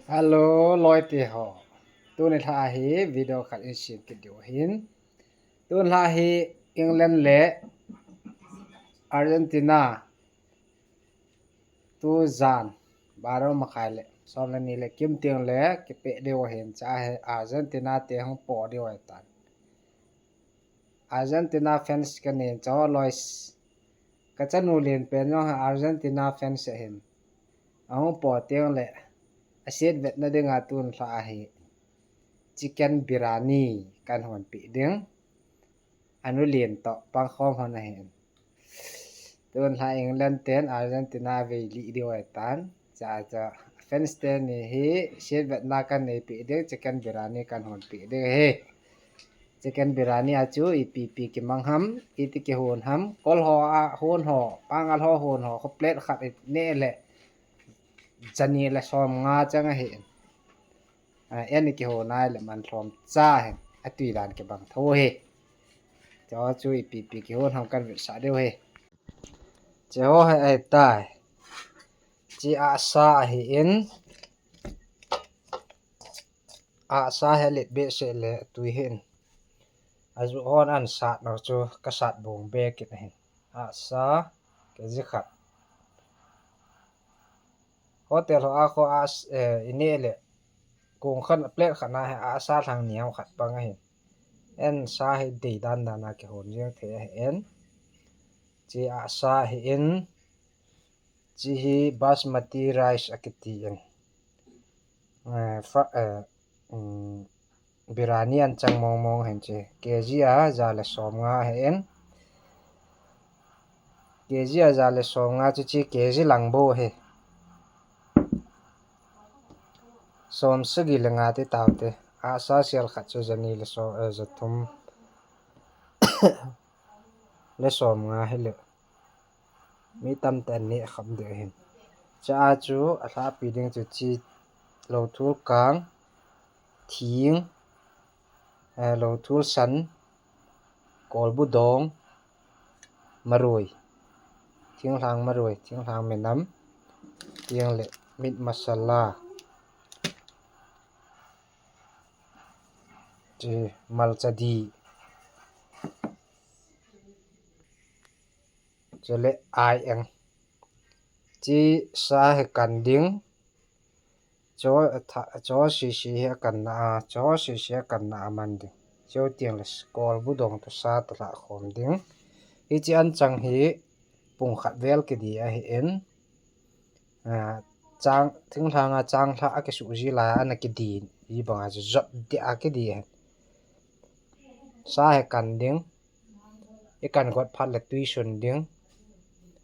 Halo, Leute ho. Tun la hi video khat isin video hin. Tun la hi England le Argentina. Tu zan baro makai le. Som la ni le kim tiang le ke pe deu hin cha he Argentina te hong po deu ai tan. Argentina fans ka ne cho lois. Ka chanu len pen no Argentina fans hin. Ang po tiang le aset vet na dinga tun la hi chicken biryani kan hon pi ding anu lien to pang khom hon na hen tun la England ten Argentina ve li dio tan cha fans ten ni hi set vet na kan nei pi ding chicken biryani kan hon pi de he chicken biryani achu ipp ki mangham iti ki hon ham kol ho a hon ho pangal ho hon ho ko plate khat ne le jani la som nga changa he en ki ho nai le man thom cha he atui dan ke bang tho he cho chu ipp ki hon ham kan sa deu he che ho he ai tai chi a sa hi in a sa he let be se le tui hin azu on an sat no chu ka sat bong be ki he a sa ke ji khat hotel ho a ko as ini le kung khan plate khana he a sa thang niam khat pang he en sa he de dan na ke hon jeng the he en chi a sa he in chi hi basmati rice akiti en biryani an chang mong hen che kg a za le som nga he en kg a za le som nga chi kg lang bo he som sagi le nga te taw te a sa sial khat chu jani le so za thum le som nga he le mi tam tan ni kham de hin cha chu a tha pi ding chu chi lo thul kang thing lo thul san kol bu dong maroi thing hlang menam tiang le mit masala chi malchadi chele ai eng chi sa he kan ding cho si he kan na cho si kan na man ding cho tiang le kol bu dong to sa ta la khom ding hi chi an chang hi pung khat vel ke di a hi en chang thing thanga chang tha a ke su ji la an ke di yi bang a zot de a ke di sa he kan ding e kan got phat le tui sun ding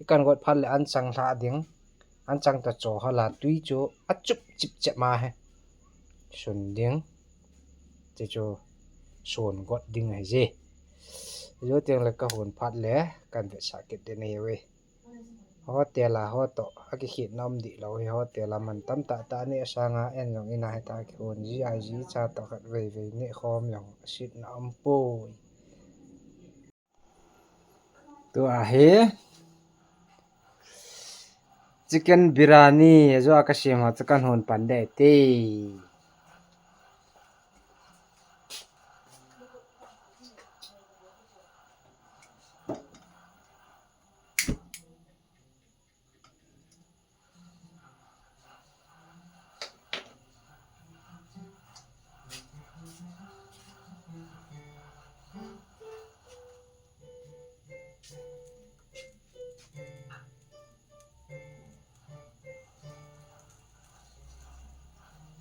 e kan got phat le an chang tha ding an chang ta cho hala tui chu a chup chip che ma he sun ding che chu son got ding hai je yo teng le ka hon phat le kan ve sa ke de nei we hotel la ho to a ki khit nam di lo he hotel la man tam ta ne sanga en long ina he ta ki hon ji ai ji cha to khat ve ne khom yong sit na am po to a he chicken biryani zo aka sim ha chakan hon pan de te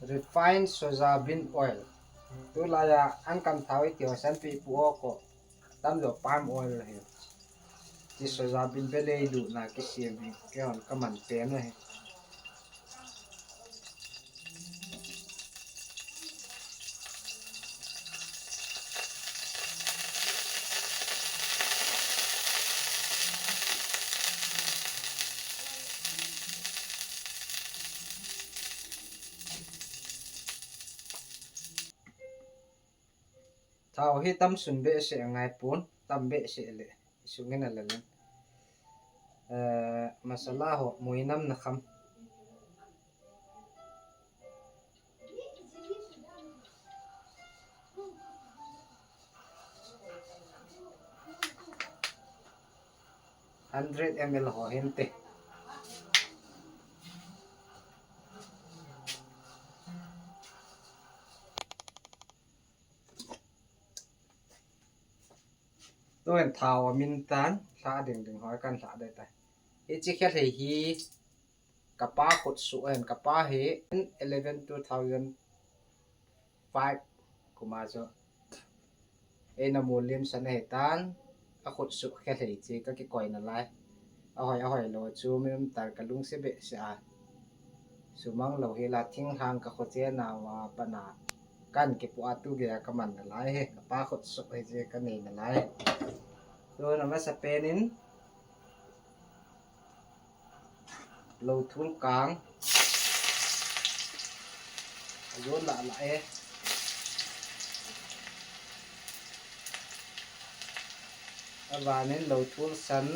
refined soybean oil tu la ya an kam thawi ti san pi pu ko tam lo palm oil he ti soybean be le lu na ki sim he ke on ka man pe no he thao hi tam sun be se ngai pun tam be se le sungin la le masala ho muinam na kham 100 ml หอเห็นเตตัวเห็นทาวมินตันสาดึงหอยกันสาได้แต่อีจิแค่ฮีกะป้าขดสุเห็นกะป้าเฮ11 2005 กุมาโซเอนามลิมสันเหตันอะขดสุแค่จีก็กิก่อยนั่นไลเอาหอยโลจูมิมตากะลุงเสเบเสียสุมังโลเฮลาทิ้งทางกะขดเจนาวาปนากันเก็บปัวตุเกียกะมันนั่นไลกะป้าขดสุเฮเจกันนี่นั่นไลโดยนำมาสเปนินโลทุนกลางโยนละละวานินโลทุนสัน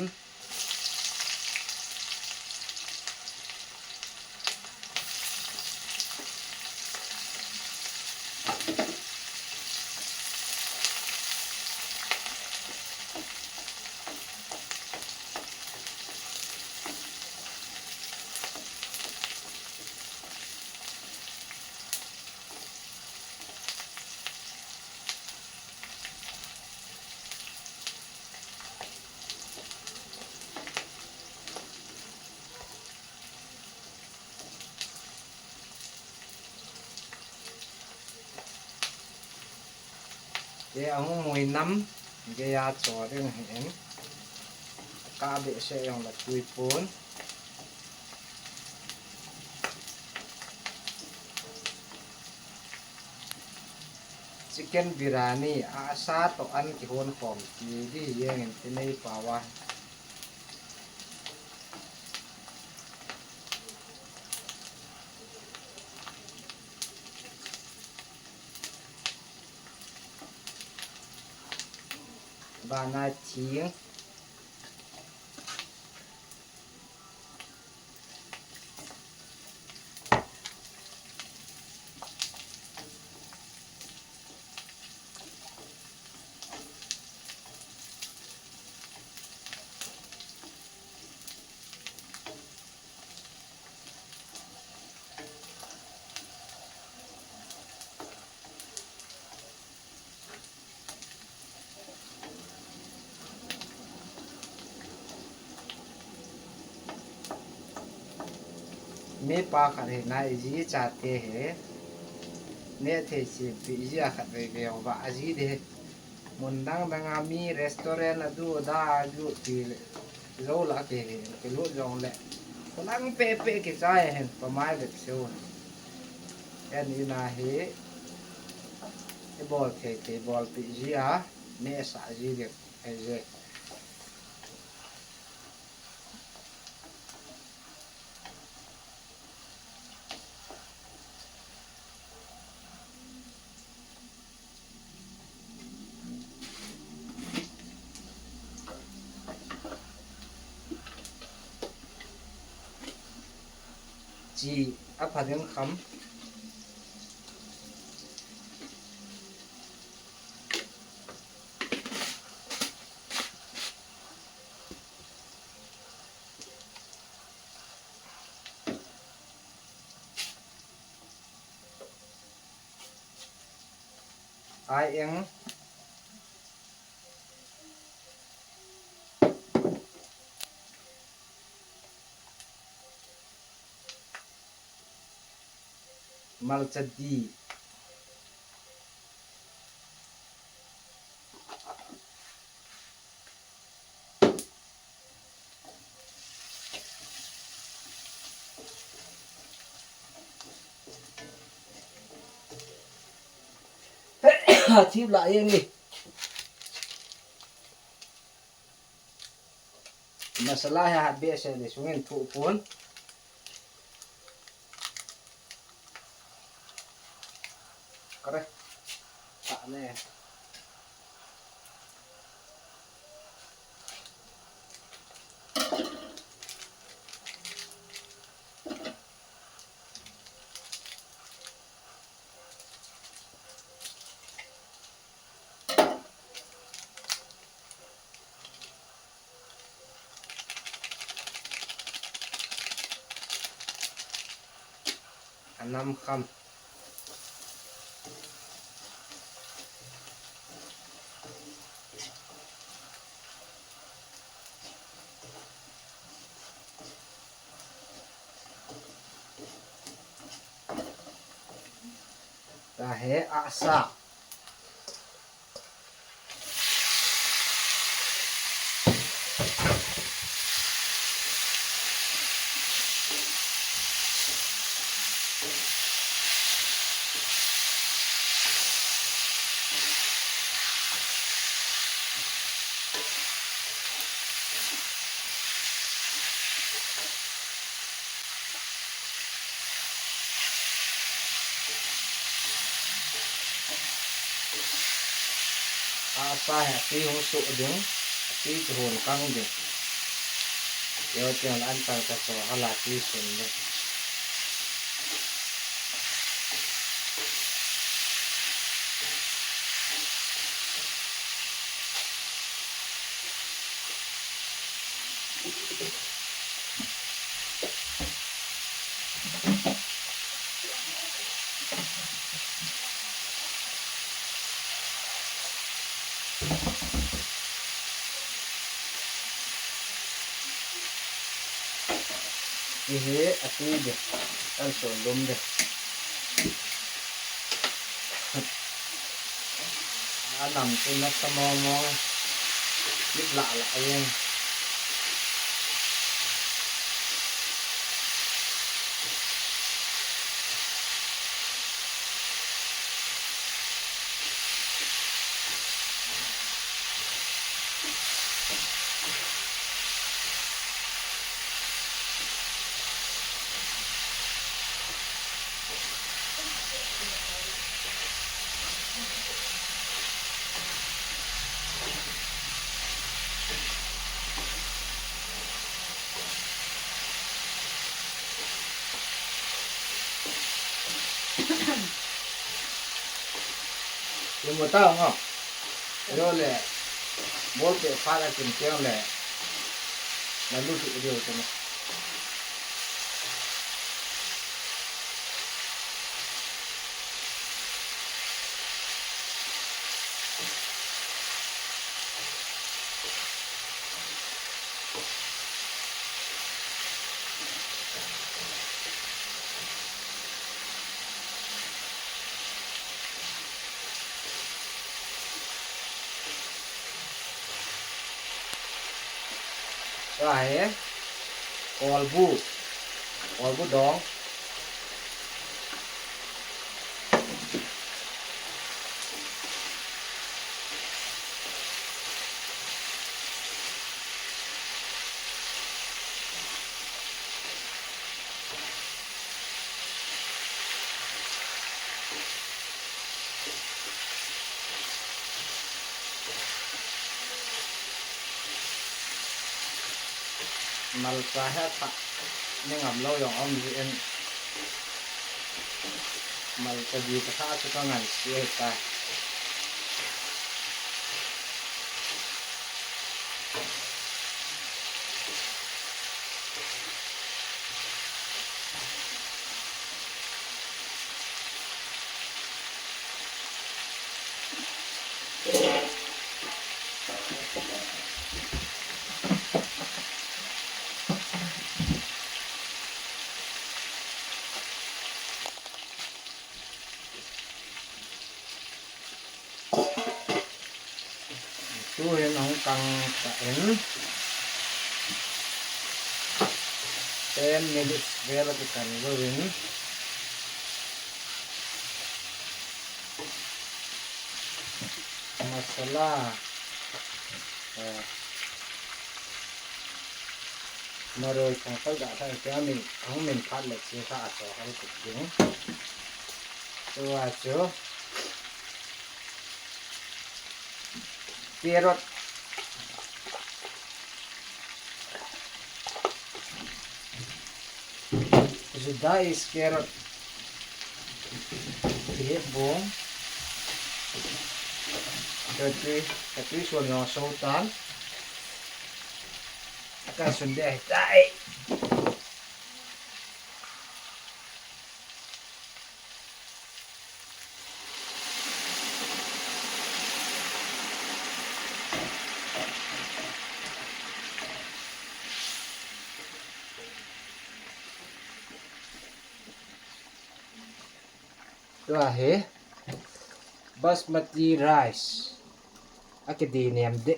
เดี๋ยวเอามวยน้ำเกียร์จอดเรื่องเห็นกาเบะเสียงละตุยปูนชิคเก้นบิรานีอาซาโตอันที่คนของที่ดีเยังเห็นที่ในป่าวะบานาชิงมีปลาขัดเห็นนายจีจัดเตะเนี่ยเทสิปีจีขัดไปเดียวว่าจีเดมุนดังดังอามีรีสอร์ทดูได้ดูที่เราละเกะที่รู้จงเลยคนนั่งเป๊ะๆกี่ใจเห็นประมาณแบบเชียวแค่นี้นะเฮ้บอลเทบอลปีจีเนี่ยสาจีเด็กไอ้เจ้จีอัพพันคำไอเอ็งมัลจัดดีทิพย์ละเองนี่มาสลายหัดเบี้ยเสร็จช่วงนี้ถูกปูนก็ได้ตะแน่ อันน้ำค่ำตาเหอาซาapa hati husuk ding hati tuhun kang ding yo tiang antar ka so halati sun ding ihe ati de tan so lum de nằm trên nó mo mo biết lạ lại luôn Lu mau tahu nggak? Rồi bố để phát ra tiền kéo là lúc điều cho nó rồi kolbu dong mal sahat pak ngam lo yang om di en mal ka di ka ka ngan sie ta tu hen hong kang ka en 10 minutes vera kita ngawin masala maroy kang pagda sa kami ang min phatle si sa aso hal ku ding to acho Pierrot sudah is carrot bong tapi sudah sultan akan sudah tai ตัวเห basmati rice academium de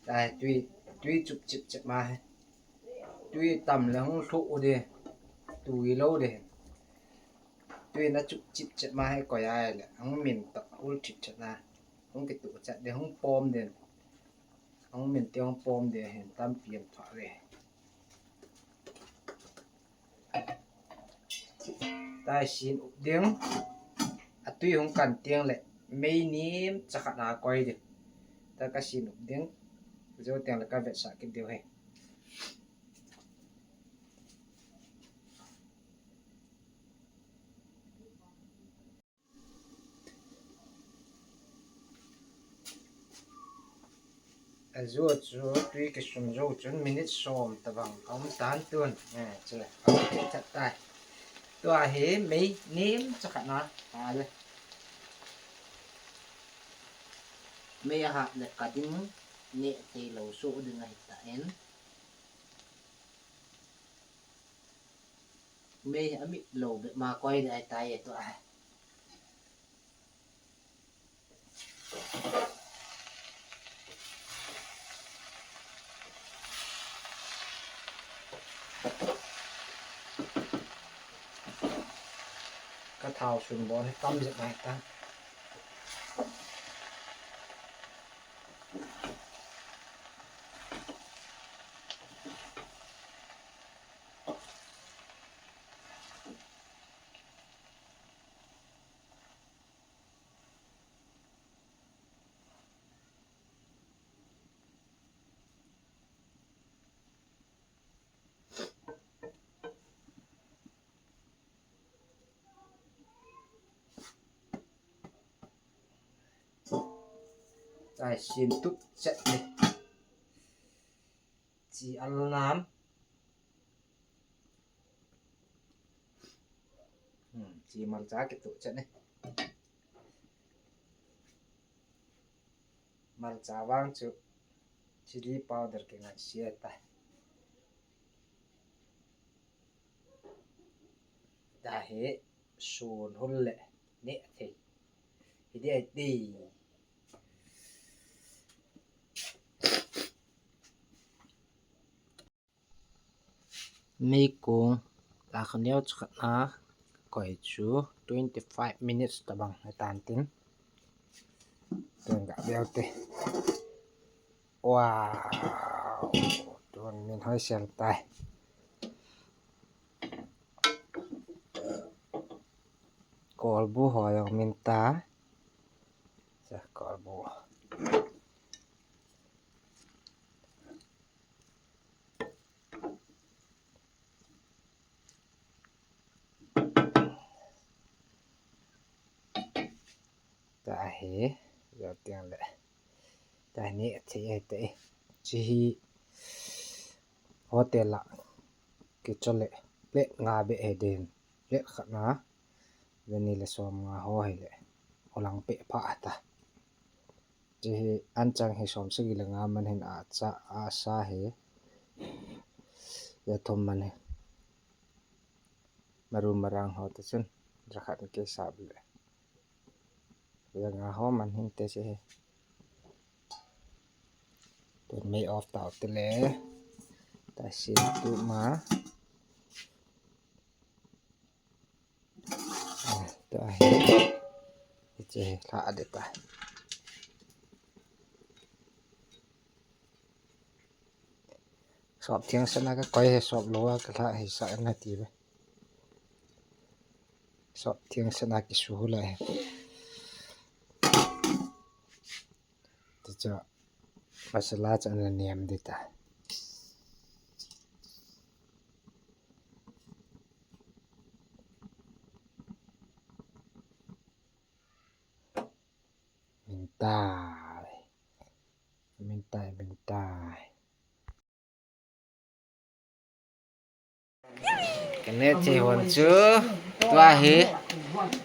ได้tuy chụp chụp chụp mà tuy tầm là không thụ đi tùy lâu đi tuy nó chụp chụp chụp mà hay coi ai là không mình tập ul chụp chụp na không cái tụ chụp để không pom đi không mình tiêu không pom đi hiện tam tiền thoại đi tại xin úp tiếng tuy không cần tiếng lại mấy niêm chắc khả năng quay đi ta cái xin úp tiếng rồi tiếng là cái vật sản cái điều này rồi tuy cái sum rồi chun minute som ta bằng ông tán tuần nè chơi ông chặt tayตัวเหไม่นิ่มจะขนาดเลยไม่หาเด็กกัดดิ้งเนี่ยที่เราสู้ดึงไงแต่เอ็นไม่อามิเราแบบมาก้อยได้ตายตัวก็เท้าชุนบอลให้ต้มจะไปตั้งได้ชิมทุกเจ็ดเลยจีอัลน้ำจีมันจ้ากิตุเจ็ดเลยมันจ้าวางจุชิลลี่พาวเดอร์เก่งเสียตายได้เหสูนหุ่นเละเนี่ยทีฮิดีไอดีมีกุ้งลาขเหนียวจักนะก่อยจู25 minutes ตะบังในตานตินเดินกับเดียวเตว้าวโดนมีห้อยเสียงตายกอลบูหอยมินตาจะกอลบูได้เหเดี๋ยวเตียงแหละได้นี้ที่ไอ้เตะจีโฮเทลละกิจเลยเละงาเบเอเดนเละขนาดเวนิลสอมงาหอยเลยพลังเปะพะตาจีอันจังให้สมสกิลงามันเห็นอาซาเหอย่าทมมันเหมารุมรังหอตจนจะขัดเกสาบเลยyang aho man hinte se to me off ta tele ta sin tu ma ta he che la de ta sop thiang sana ka koi he sop lo ka la he sa na ti be sop thiang sana ki su la heจะ Masalah ana niam dita bentai kene che hon chu tua hi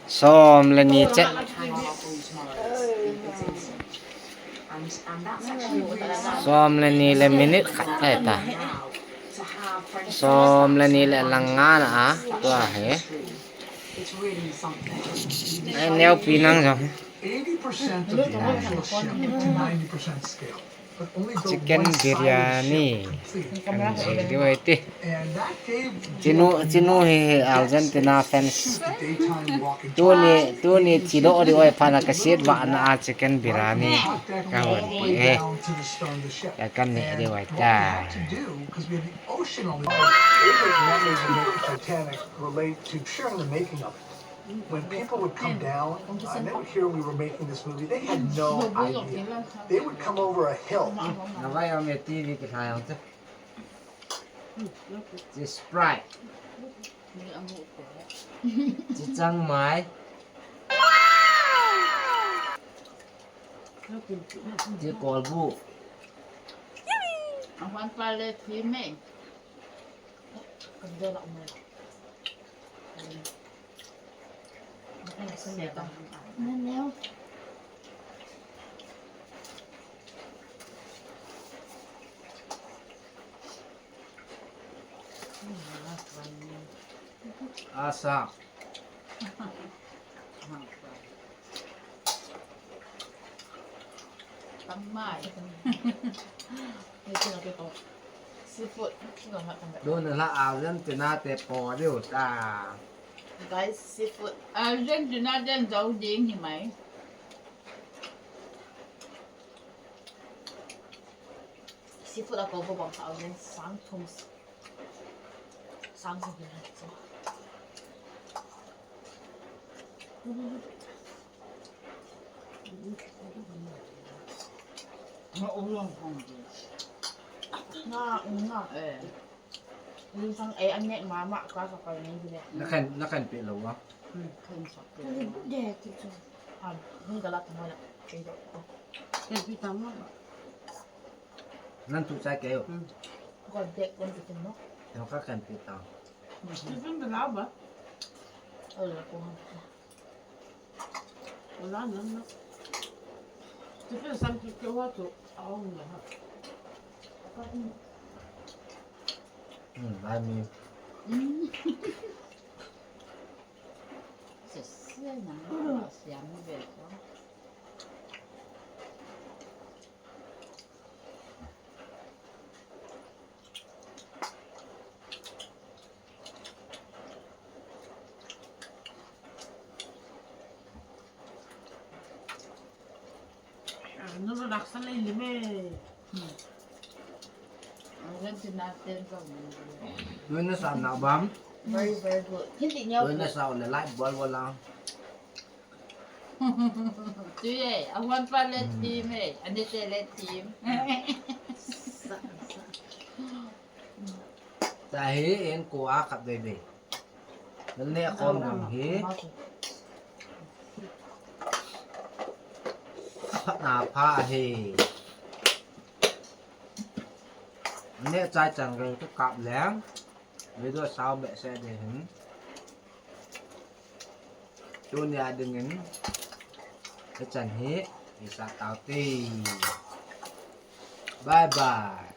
som la ni che som la ni le minute khat tai ta som la ni le langa na a tua he ai neo pi nang jo 80% of the actual ship to 90% scale. But only built chicken one side of the biryani ship completely. di wai ti And that gave chinu he Argentina fans the daytime walking tu ni chido di oi phana ka set wa na chicken biryani ka hon he down to the stern of the ship. ka kan ni di wai What ta we had to do, because we had the ocean on the favorite memories of making Titanic relate to sharing the making of it. When people would come down and they would hear we were making this movie, they had no idea. They would come over a hill. na vai am TV ki thai ang te ji Sprite ji chang mai ji kol bu Awan pala time. Kanda la mo. Nanel. asa Tamay. Ito na ko. Seafood. Sino ha tanda. do na la Argentina te po diu ta Guys, seafood. Argentina din giàu ding thì mày. Seafood ako po bang sa Argentina sang thong. Sang sa bilang. Maulang hong. Nga. Yung sang anh nhẹ mama qua sa kanya ni bile. na kan pe lo wa Kung sa kanya. Hindi galat mo na. Kaya ko. nan tu sai ke yo Ko dek kon dito no. no ka kan pe ta Wala ko. Wala na. Tapi sampai ke waktu awam lah. lai mi Sesya na. Siya mo beto. Ano na laksan na ilime. Argentina din sa do na sa na bam very good. Hindi niya. do na sa la lai bol wala Tuye, awan pala team eh. Ano tele team? ta he en ko a kap de de nan ne kon ngam he na pha he ne chai chang ge to kap lang với đôi sao mẹ sẽ để hứng cho nhà đừng ngấn cái chẳng hết thì sao tao tì bye bye